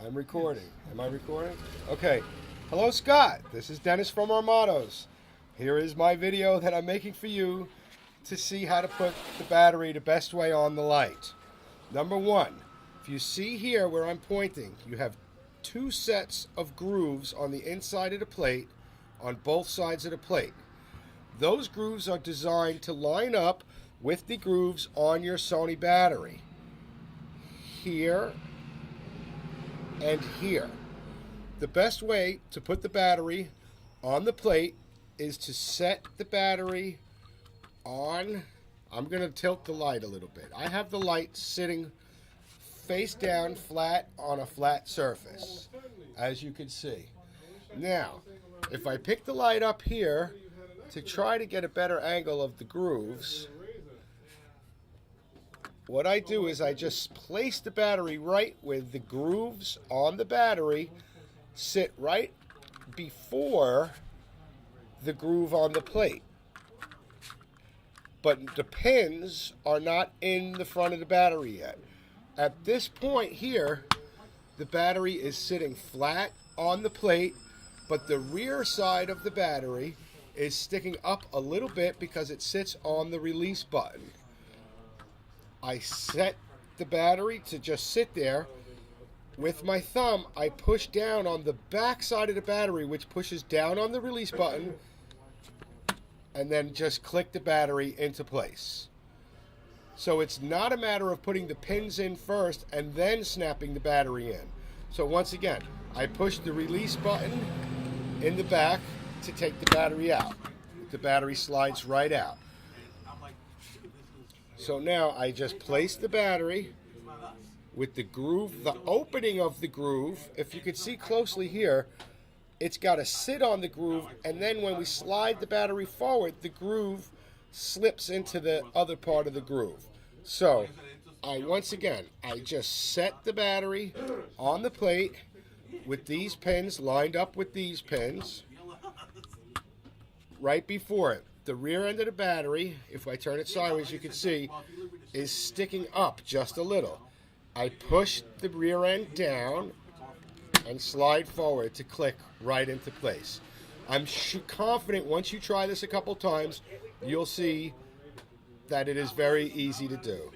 I'm recording. Am I recording? Okay. Hello, Scott. This is Dennis from Armados. Here is my video that I'm making for you to see how to put the battery the best way on the light. Number one, if you see here where I'm pointing, you have two sets of grooves on the inside of the plate on both sides of the plate. Those grooves are designed to line up with the grooves on your Sony battery. Here and here. The best way to put the battery on the plate is to set the battery on. I'm going to tilt the light a little bit. I have the light sitting face down flat on a flat surface, as you can see. Now, if I pick the light up here to try to get a better angle of the grooves, what I do is I just place the battery right with the grooves on the battery sit right before the groove on the plate. But the pins are not in the front of the battery yet. At this point here, the battery is sitting flat on the plate, but the rear side of the battery is sticking up a little bit because it sits on the release button. I set the battery to just sit there. With my thumb, I push down on the back side of the battery, which pushes down on the release button, and then just click the battery into place. So it's not a matter of putting the pins in first and then snapping the battery in. So once again, I push the release button in the back to take the battery out. The battery slides right out. So now I just place the battery with the groove, the opening of the groove. If you can see closely here, it's got to sit on the groove, and then when we slide the battery forward, the groove slips into the other part of the groove. So once again, I just set the battery on the plate with these pins lined up with these pins right before it. The rear end of the battery, if I turn it sideways, you can see, is sticking up just a little. I push the rear end down and slide forward to click right into place. I'm confident once you try this a couple times, you'll see that it is very easy to do.